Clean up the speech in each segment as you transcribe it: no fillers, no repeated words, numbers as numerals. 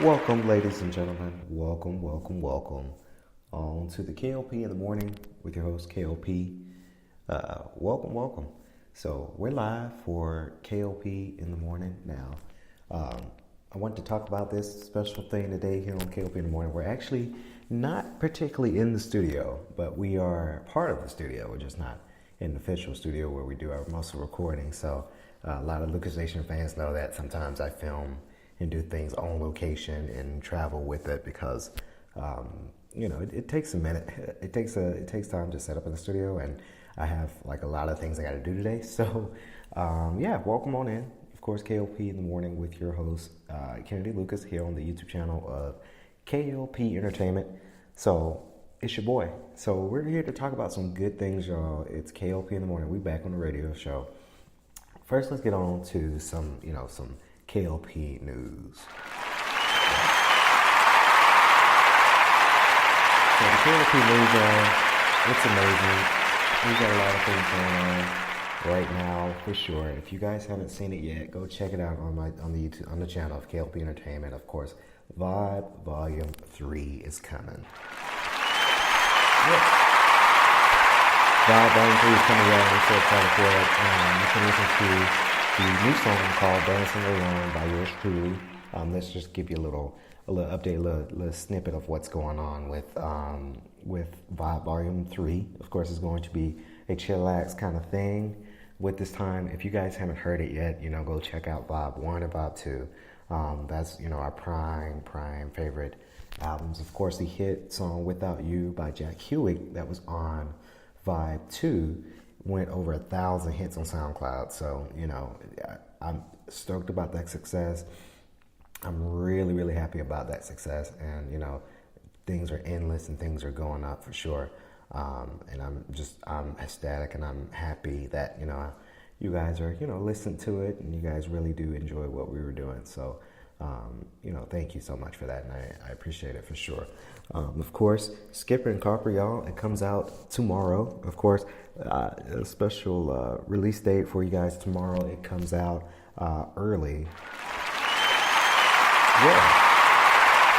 Welcome, ladies and gentlemen. Welcome on to the K.L.P in the Morning with your host, K.L.P. Welcome. So we're live for K.L.P in the Morning now. I want to talk about this special thing today here on K.L.P in the Morning. We're actually not particularly in the studio, but we are part of the studio. We're just not in the official studio where we do our most recording. So a lot of Lucas Nation fans know that sometimes I film and do things on location and travel with it because, it takes a minute. It takes time to set up in the studio, and I have like a lot of things I got to do today. So, welcome on in. Of course, K.L.P in the Morning with your host, Kennedy Lucas, here on the YouTube channel of K.L.P Entertainment. So, it's your boy. So, we're here to talk about some good things, y'all. It's K.L.P in the Morning. We back on the radio show. First, let's get on to some K.L.P news. So the K.L.P news, it's amazing. We've got a lot of things going on right now for sure. If you guys haven't seen it yet, go check it out on the YouTube, on the channel of K.L.P Entertainment. Of course, Vibe Volume 3 is coming. Yes. Vibe Volume 3 is coming out. I'm so excited for it. You can listen to the new song called Dancing Alone by yours truly. Let's just give you a little update, a little snippet of what's going on with Vibe Volume 3. Of course, it's going to be a chillax kind of thing with this time. If you guys haven't heard it yet, go check out Vibe 1 and Vibe 2. That's, our prime favorite albums. Of course, the hit song Without You by Jack Hewitt that was on Vibe 2 went over 1,000 hits on SoundCloud. So, I'm stoked about that success. I'm really, really happy about that success. And, things are endless and things are going up for sure. And I'm ecstatic and I'm happy that, you guys are, listening to it and you guys really do enjoy what we were doing. So, thank you so much for that. And I appreciate it for sure. Of course, Skipper and Copper, y'all, it comes out tomorrow. Of course, a special release date for you guys tomorrow. It comes out early. Yeah.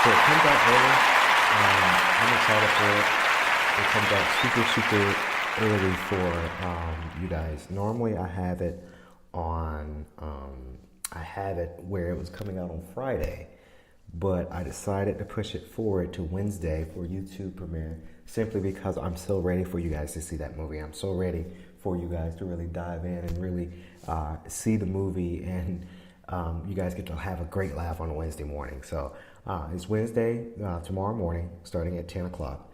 So it comes out early. I'm excited for it. It comes out super early for you guys. Normally I have it where it was coming out on Friday, but I decided to push it forward to Wednesday for YouTube premiere simply because I'm so ready for you guys to see that movie. I'm so ready for you guys to really dive in and really see the movie, and you guys get to have a great laugh on a Wednesday morning. So it's Wednesday, tomorrow morning, starting at 10 o'clock.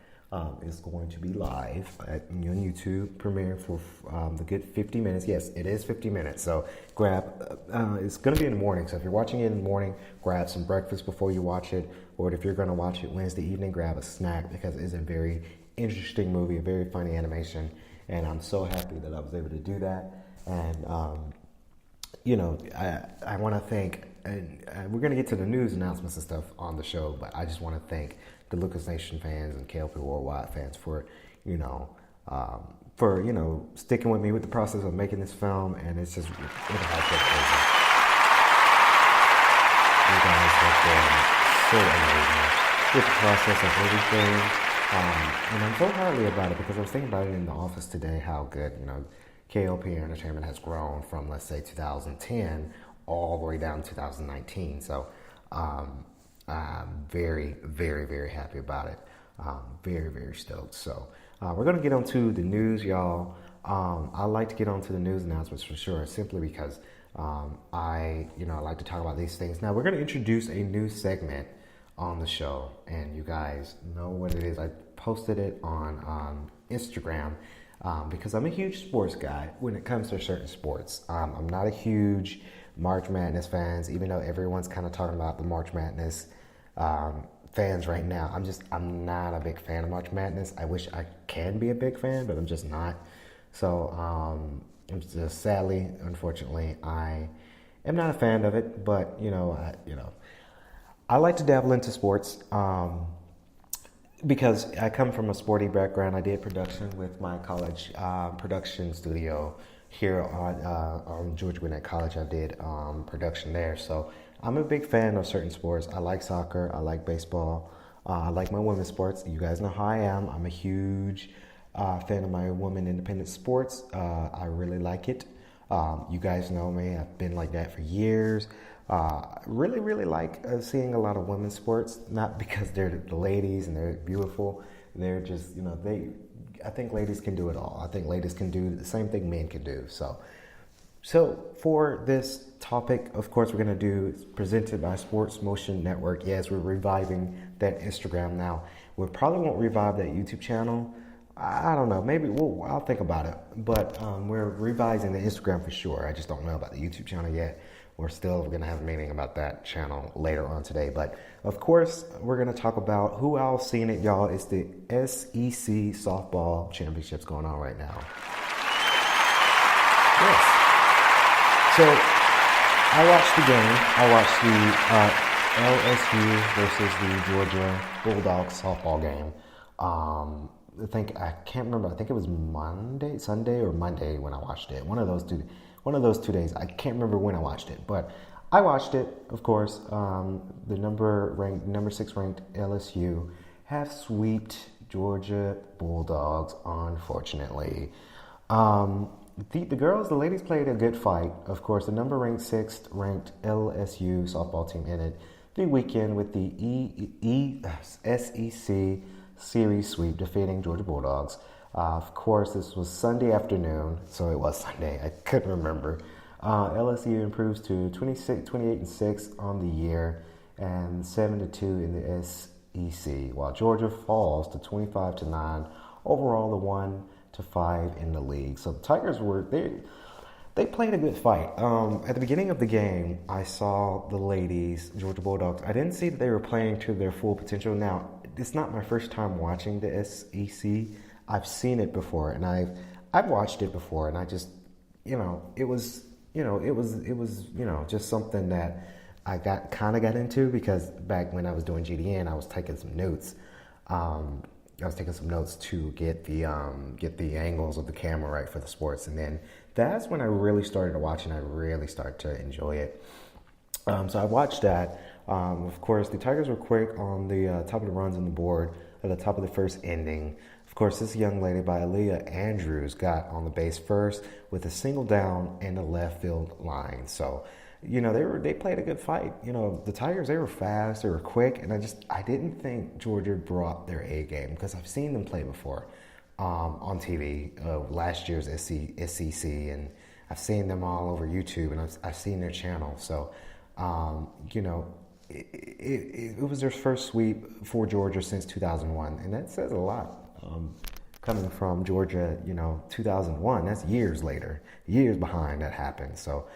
It's going to be live on YouTube premiere for the good 50 minutes. Yes, it is 50 minutes. So grab, it's going to be in the morning. So if you're watching it in the morning, grab some breakfast before you watch it. Or if you're going to watch it Wednesday evening, grab a snack because it's a very interesting movie, a very funny animation. And I'm so happy that I was able to do that. And, I want to thank, and we're going to get to the news announcements and stuff on the show, but I just want to thank the Lucas Nation fans and K.L.P Worldwide fans for, sticking with me with the process of making this film, and it's just, it has been crazy. You guys have been so amazing with the process of everything, and I'm so highly about it because I was thinking about it in the office today, how good, K.L.P Entertainment has grown from, let's say, 2010 all the way down to 2019. So, I'm very, very, very happy about it. Very, very stoked. So we're going to get on to the news, y'all. I like to get on to the news announcements for sure, simply because I like to talk about these things. Now, we're going to introduce a new segment on the show, and you guys know what it is. I posted it on Instagram because I'm a huge sports guy when it comes to certain sports. I'm not a huge March Madness fans, even though everyone's kind of talking about the March Madness fans right now. I'm not a big fan of March Madness. I wish I can be a big fan, but I'm just not. So, I'm just sadly, unfortunately, I am not a fan of it. But I like to dabble into sports because I come from a sporty background. I did production with my college production studio here on Georgia Gwinnett College. I did production there, so I'm a big fan of certain sports. I like soccer, I like baseball, I like my women's sports. You guys know how I am. I'm a huge fan of my women independent sports. I really like it. You guys know me. I've been like that for years. Really like seeing a lot of women's sports, not because they're the ladies and they're beautiful. They're just, I think ladies can do it all. I think ladies can do the same thing men can do. So for this topic, of course, we're going to do, it's presented by Sports Motion Network. Yes, we're reviving that Instagram now. We probably won't revive that YouTube channel. I don't know. Maybe I'll think about it. But we're revising the Instagram for sure. I just don't know about the YouTube channel yet. We're going to have a meeting about that channel later on today. But of course, we're going to talk about who else seen it, y'all. It's the SEC softball championships going on right now. Yes. So I watched the game. I watched the LSU versus the Georgia Bulldogs softball game. I can't remember. I think it was Sunday or Monday when I watched it. One of those two days. I can't remember when I watched it, but I watched it. Of course, the number 6 ranked LSU have swept Georgia Bulldogs. Unfortunately, the ladies played a good fight. Of course, the number 6th ranked LSU softball team ended the weekend with the SEC series sweep, defeating Georgia Bulldogs. Of course, this was Sunday afternoon, so it was Sunday. I couldn't remember. LSU improves to 28-6 on the year and 7-2 in the SEC, while Georgia falls to 25-9 overall, the 1-5 in the league. So the Tigers they played a good fight. At the beginning of the game, I saw the ladies, Georgia Bulldogs. I didn't see that they were playing to their full potential. Now, it's not my first time watching the SEC. I've seen it before, and I've watched it before, and I just, it was just something that I got into because back when I was doing GDN, I was taking some notes. I was taking some notes to get the angles of the camera right for the sports, and then that's when I really started to watch, and I really started to enjoy it. So I watched that. Of course, the Tigers were quick on the top of the runs on the board at the top of the first inning. Of course, this young lady by Aaliyah Andrews got on the base first with a single down in the left field line. So, they played a good fight. The Tigers, they were fast, they were quick, and I didn't think Georgia brought their A game because I've seen them play before on TV, last year's SEC, and I've seen them all over YouTube, and I've seen their channel. So, it was their first sweep for Georgia since 2001, and that says a lot. Coming from Georgia, 2001, that's years behind that happened. So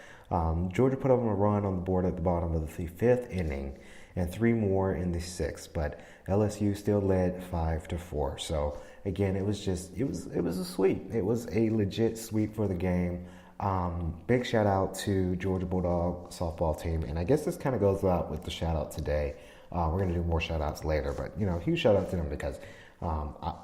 Georgia put up a run on the board at the bottom of the 5th inning and 3 more in the 6th, but LSU still led 5-4. So again, it was a sweep. It was a legit sweep for the game. Big shout out to Georgia Bulldog softball team, and I guess this kind of goes out with the shout out today. We're going to do more shout outs later, but huge shout out to them because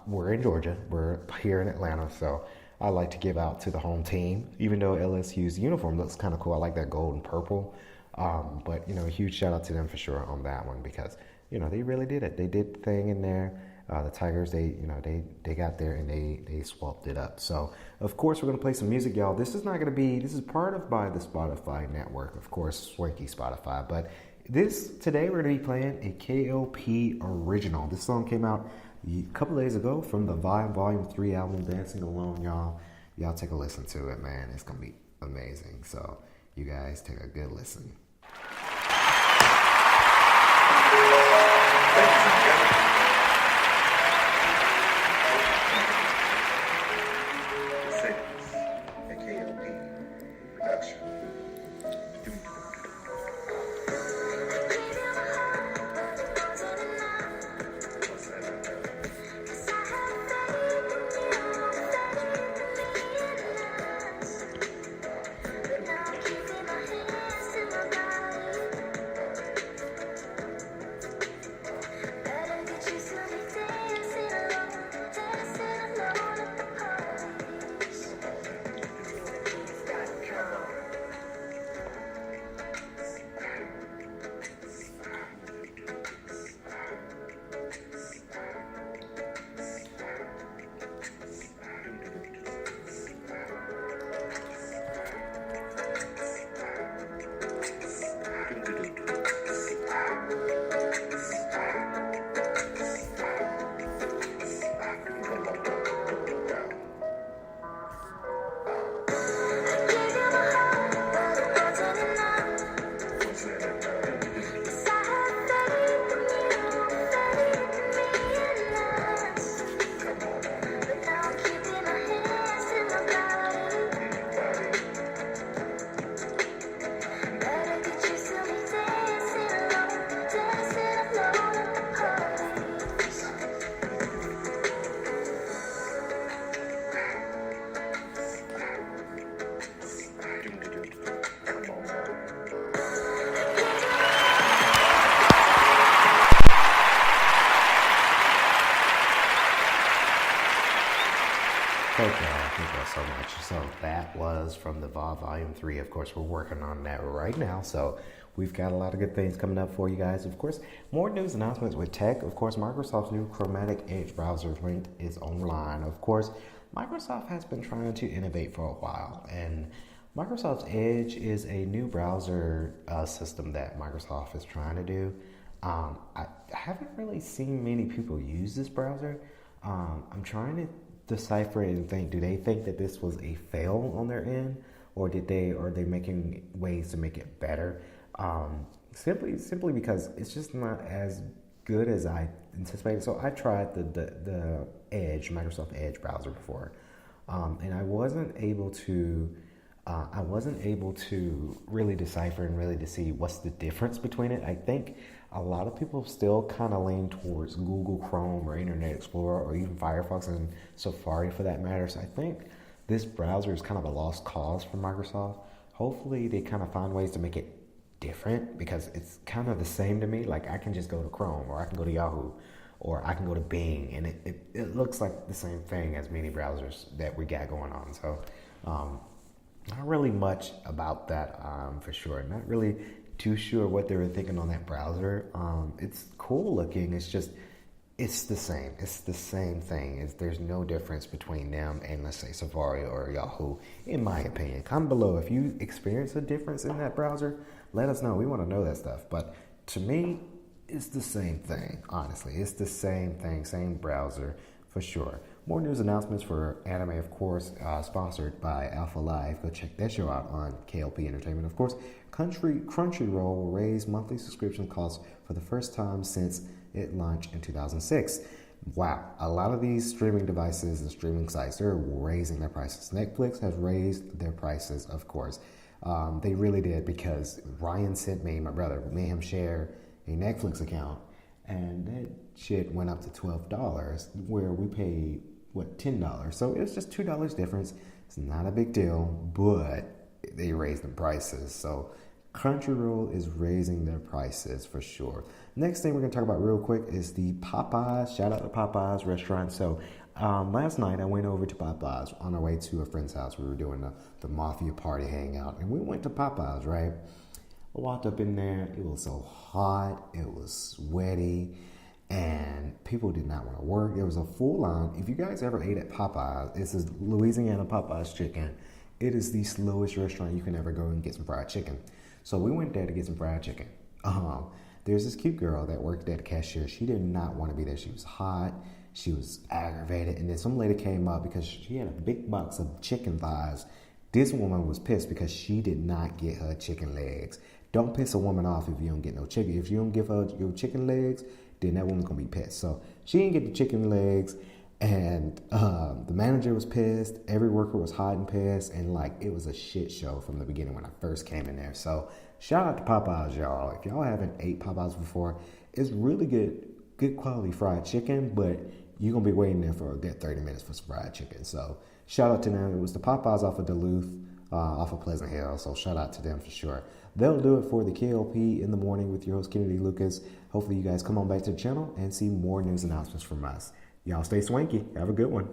we're in Georgia, we're here in Atlanta, so I like to give out to the home team, even though LSU's uniform looks kind of cool. I like that gold and purple, but a huge shout out to them for sure on that one because they really did it. They did the thing in there. The Tigers, they got there and they swapped it up. So, of course, we're going to play some music, y'all. This is part of by the Spotify network, of course, Swanky Spotify. But today we're going to be playing a K.L.P original. This song came out a couple days ago from the Vibe Volume 3 album, Dancing Alone, y'all. Y'all take a listen to it, man. It's going to be amazing. So, you guys take a good listen. Keeping my hands to my us so much. So that was from the Volume 3. Of course, we're working on that right now. So we've got a lot of good things coming up for you guys. Of course, more news announcements with tech. Of course, Microsoft's new Chromatic Edge browser link is online. Of course, Microsoft has been trying to innovate for a while, and Microsoft's Edge is a new browser system that Microsoft is trying to do. I haven't really seen many people use this browser. I'm trying to decipher it and think, do they think that this was a fail on their end, or are they making ways to make it better? Simply because it's just not as good as I anticipated. So I tried the Edge, Microsoft Edge browser before, and I wasn't able to really decipher and really to see what's the difference between it. I think a lot of people still kind of lean towards Google Chrome or Internet Explorer or even Firefox and Safari for that matter. So I think this browser is kind of a lost cause for Microsoft. Hopefully they kind of find ways to make it different, because it's kind of the same to me. Like, I can just go to Chrome, or I can go to Yahoo, or I can go to Bing, and it looks like the same thing as many browsers that we got going on. So not really much about that for sure. Not really too sure what they were thinking on that browser. It's cool looking. It's just, it's the same. It's the same thing. There's no difference between them and, let's say, Safari or Yahoo, in my opinion. Comment below if you experience a difference in that browser. Let us know. We want to know that stuff. But to me, it's the same thing, honestly. It's the same thing, same browser for sure. More news announcements for anime, of course, sponsored by Alpha Live. Go check that show out on K.L.P Entertainment. Of course, Crunchyroll will raise monthly subscription costs for the first time since it launched in 2006. Wow, a lot of these streaming devices and streaming sites, they're raising their prices. Netflix has raised their prices, of course. They really did, because Ryan sent me, my brother, me and him share a Netflix account, and that shit went up to $12, where we paid, $10? So it's just $2 difference. It's not a big deal, but they raised the prices. So Crunchyroll is raising their prices for sure. Next thing we're going to talk about real quick is the Popeyes. Shout out to Popeyes restaurant. So last night I went over to Popeyes on our way to a friend's house. We were doing the Mafia party hangout, and we went to Popeyes, right? I walked up in there. It was so hot. It was sweaty, and people did not want to work. There was a full on. If you guys ever ate at Popeyes, this is Louisiana Popeyes chicken. It is the slowest restaurant you can ever go and get some fried chicken. So we went there to get some fried chicken. There's this cute girl that worked at the cashier. She did not want to be there. She was hot. She was aggravated. And then some lady came up because she had a big box of chicken thighs. This woman was pissed because she did not get her chicken legs. Don't piss a woman off if you don't get no chicken. If you don't give her your chicken legs, then that woman's going to be pissed. So she didn't get the chicken legs. And the manager was pissed. Every worker was hot and pissed. And it was a shit show from the beginning when I first came in there. So shout out to Popeyes, y'all. If y'all haven't ate Popeyes before, it's really good quality fried chicken, but you're going to be waiting there for a good 30 minutes for some fried chicken. So shout out to them. It was the Popeyes off of Duluth, off of Pleasant Hill. So shout out to them for sure. That'll do it for the K.L.P in the Morning with your host, Kennedy Lucas. Hopefully you guys come on back to the channel and see more news announcements from us. Y'all stay swanky. Have a good one.